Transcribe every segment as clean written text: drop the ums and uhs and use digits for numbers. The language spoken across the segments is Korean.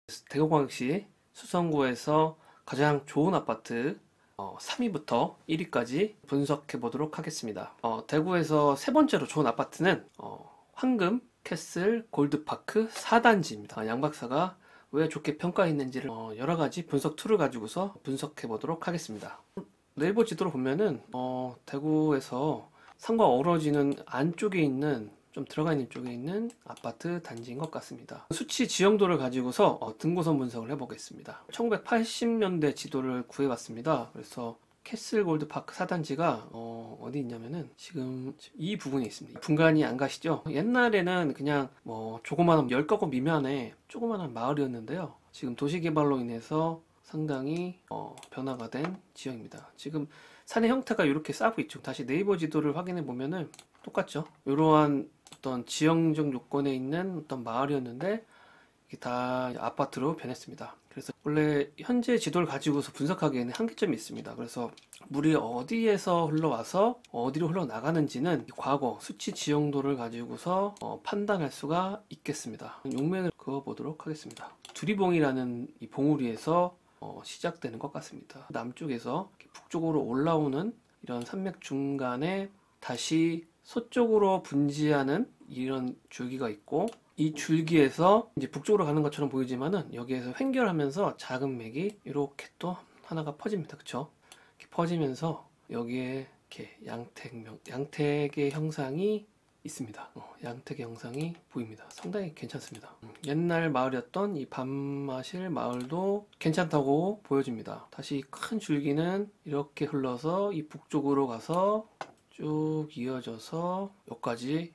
대구광역시 수성구에서 가장 좋은 아파트 3위부터 1위까지 분석해 보도록 하겠습니다. 대구에서 세 번째로 좋은 아파트는 황금 캐슬 골드파크 4단지입니다. 양 박사가 왜 좋게 평가했는지를 여러 가지 분석 툴을 가지고서 분석해 보도록 하겠습니다. 네이버 지도로 보면은 대구에서 산과 어우러지는 안쪽에 있는, 좀 들어가 있는 쪽에 있는 아파트 단지인 것 같습니다. 수치 지형도를 가지고서 등고선 분석을 해보겠습니다. 1980년대 지도를 구해봤습니다. 그래서 캐슬 골드파크 4단지가 어디 있냐면은 지금 이 부분에 있습니다. 분간이 안 가시죠? 옛날에는 그냥 조그마한 10가구 미만의 조그마한 마을이었는데요. 지금 도시개발로 인해서 상당히 변화가 된 지역입니다. 지금 산의 형태가 이렇게 싸고 있죠. 다시 네이버 지도를 확인해 보면은 똑같죠. 이러한 어떤 지형적 요건에 있는 어떤 마을이었는데 이게 다 아파트로 변했습니다. 그래서 원래 현재 지도를 가지고서 분석하기에는 한계점이 있습니다. 그래서 물이 어디에서 흘러와서 어디로 흘러나가는지는 과거 수치 지형도를 가지고서 판단할 수가 있겠습니다. 용면을 그어보도록 하겠습니다. 두리봉이라는 이 봉우리에서 시작되는 것 같습니다. 남쪽에서 북쪽으로 올라오는 이런 산맥 중간에 다시 서쪽으로 분지하는 이런 줄기가 있고, 이 줄기에서 이제 북쪽으로 가는 것처럼 보이지만은 여기에서 횡결하면서 작은 맥이 이렇게 또 하나가 퍼집니다. 그쵸? 이렇게 퍼지면서 여기에 이렇게 양택의 형상이 있습니다. 양택의 형상이 보입니다. 상당히 괜찮습니다. 옛날 마을이었던 이 밤마실 마을도 괜찮다고 보여집니다. 다시 큰 줄기는 이렇게 흘러서 이 북쪽으로 가서 쭉 이어져서 여기까지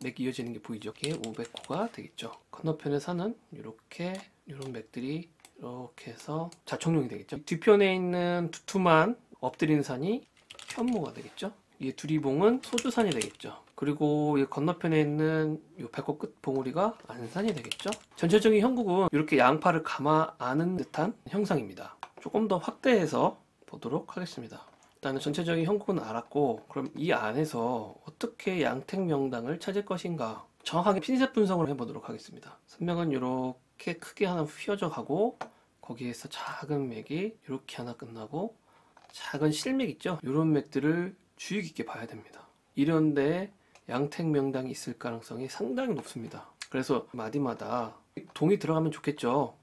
맥이 이어지는 게 보이죠? 이게 500호가 되겠죠. 건너편의 산은 이렇게 이런 맥들이 이렇게 해서 자청룡이 되겠죠. 뒤편에 있는 두툼한 엎드리는 산이 현무가 되겠죠. 이 두리봉은 소주산이 되겠죠. 그리고 이 건너편에 있는 이 배꼽 끝 봉우리가 안산이 되겠죠. 전체적인 형국은 이렇게 양파를 감아 안은 듯한 형상입니다. 조금 더 확대해서 보도록 하겠습니다. 일단은 전체적인 형국은 알았고, 그럼 이 안에서 어떻게 양택 명당을 찾을 것인가 정확하게 핀셋 분석을 해보도록 하겠습니다. 선명은 이렇게 크게 하나 휘어져 가고, 거기에서 작은 맥이 이렇게 하나 끝나고, 작은 실맥 있죠? 이런 맥들을 주의 깊게 봐야 됩니다. 이런데 양택 명당이 있을 가능성이 상당히 높습니다. 그래서 마디마다 동이 들어가면 좋겠죠.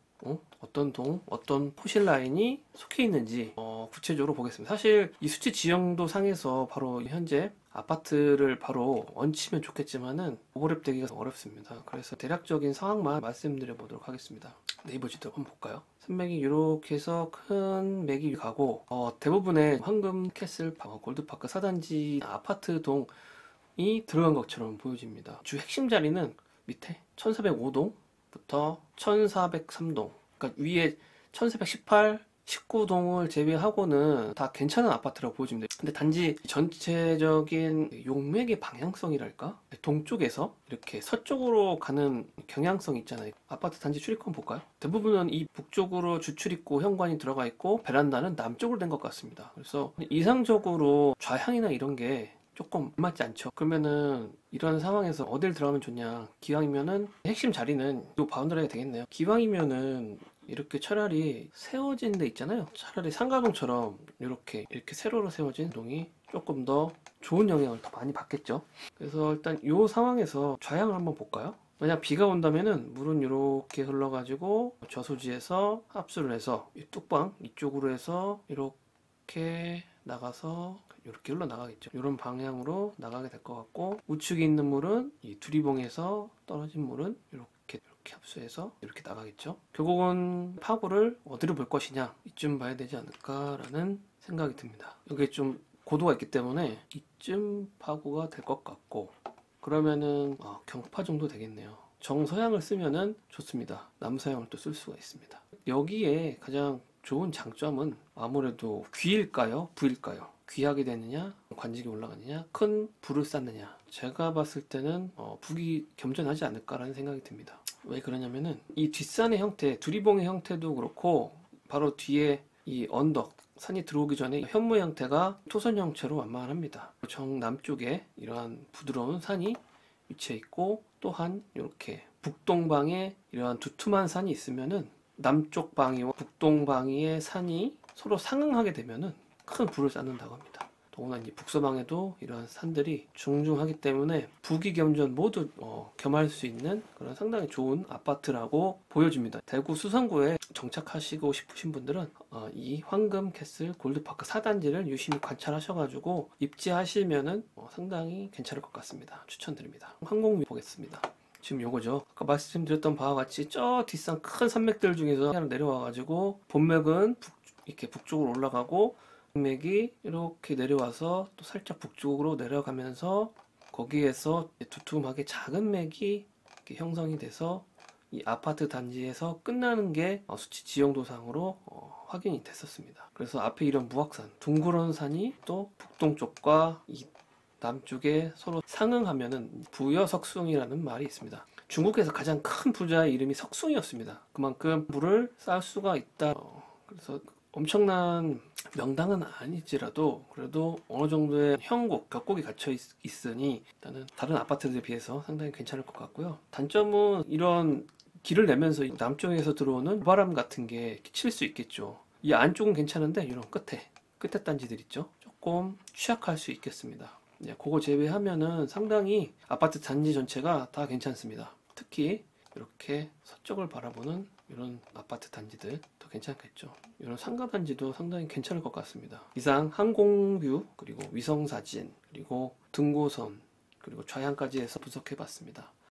어떤 동, 어떤 포실 라인이 속해 있는지 구체적으로 보겠습니다. 사실 이 수치 지형도 상에서 바로 현재 아파트를 바로 얹히면 좋겠지만은 오버랩 되기가 어렵습니다. 그래서 대략적인 상황만 말씀드려 보도록 하겠습니다. 네이버 지도 한번 볼까요? 산맥이 이렇게 해서 큰 맥이 가고, 대부분의 황금 캐슬 골드파크 4단지 아파트 동이 들어간 것처럼 보여집니다. 주 핵심 자리는 밑에 1405동부터 1403동, 그러니까 위에 1418, 19동을 제외하고는 다 괜찮은 아파트라고 보여집니다. 근데 단지 전체적인 용맥의 방향성이랄까? 동쪽에서 이렇게 서쪽으로 가는 경향성이 있잖아요. 아파트 단지 출입권 볼까요? 대부분은 이 북쪽으로 주출입구 현관이 들어가 있고, 베란다는 남쪽으로 된 것 같습니다. 그래서 이상적으로 좌향이나 이런 게 조금 맞지 않죠. 그러면은 이런 상황에서 어딜 들어가면 좋냐, 기왕이면은 핵심 자리는 요 바운더리가 되겠네요. 기왕이면은 이렇게 차라리 세워진 데 있잖아요. 차라리 상가동처럼 이렇게 세로로 세워진 동이 조금 더 좋은 영향을 더 많이 받겠죠. 그래서 일단 요 상황에서 좌향을 한번 볼까요? 만약 비가 온다면은 물은 이렇게 흘러가지고 저수지에서 합수를 해서 이 뚝방 이쪽으로 해서 이렇게 나가서 이렇게 흘러나가겠죠. 이런 방향으로 나가게 될 것 같고, 우측에 있는 물은 이 두리봉에서 떨어진 물은 이렇게 합수해서 이렇게 나가겠죠. 결국은 파고를 어디로 볼 것이냐, 이쯤 봐야 되지 않을까라는 생각이 듭니다. 여기에 좀 고도가 있기 때문에 이쯤 파고가 될 것 같고, 그러면은 경파 정도 되겠네요. 정서향을 쓰면은 좋습니다. 남서향을 또 쓸 수가 있습니다. 여기에 가장 좋은 장점은 아무래도 귀일까요? 부일까요? 귀하게 되느냐, 관직이 올라가느냐, 큰 부를 쌓느냐. 제가 봤을 때는 북이 겸전하지 않을까라는 생각이 듭니다. 왜 그러냐면은 이 뒷산의 형태, 두리봉의 형태도 그렇고, 바로 뒤에 이 언덕, 산이 들어오기 전에 현무 형태가 토선 형체로 완만합니다. 정남쪽에 이러한 부드러운 산이 위치해 있고, 또한 이렇게 북동방에 이러한 두툼한 산이 있으면은 남쪽 방위와 북동 방위의 산이 서로 상응하게 되면은 큰 불을 쌓는다고 합니다. 더구나 이제 북서방에도 이러한 산들이 중중하기 때문에 북이 겸전 모두 겸할 수 있는 그런 상당히 좋은 아파트라고 보여집니다. 대구 수성구에 정착하시고 싶으신 분들은 이 황금캐슬 골드파크 4단지를 유심히 관찰하셔가지고 입지하시면은 상당히 괜찮을 것 같습니다. 추천드립니다. 항공뷰 보겠습니다. 지금 요거죠. 아까 말씀드렸던 바와 같이 저 뒷산 큰 산맥들 중에서 그냥 내려와가지고 본맥은 이렇게 북쪽으로 올라가고 맥이 이렇게 내려와서 또 살짝 북쪽으로 내려가면서 거기에서 두툼하게 작은 맥이 이렇게 형성이 돼서 이 아파트 단지에서 끝나는 게 수치 지형도상으로 확인이 됐었습니다. 그래서 앞에 이런 무악산, 둥그런 산이 또 북동쪽과 이 남쪽에 서로 상응하면은 부여석숭이라는 말이 있습니다. 중국에서 가장 큰 부자의 이름이 석숭이었습니다. 그만큼 물을 쌓을 수가 있다. 그래서 엄청난 명당은 아니지라도 그래도 어느 정도의 형국, 격곡이 갇혀 있으니 일단은 다른 아파트들에 비해서 상당히 괜찮을 것 같고요. 단점은 이런 길을 내면서 남쪽에서 들어오는 바람 같은 게 칠 수 있겠죠. 이 안쪽은 괜찮은데 이런 끝에 단지들 있죠. 조금 취약할 수 있겠습니다. 그거 제외하면은 상당히 아파트 단지 전체가 다 괜찮습니다. 특히 이렇게 서쪽을 바라보는 이런 아파트 단지들 더 괜찮겠죠. 이런 상가 단지도 상당히 괜찮을 것 같습니다. 이상 항공뷰, 그리고 위성사진, 그리고 등고선, 그리고 좌향까지 해서 분석해 봤습니다.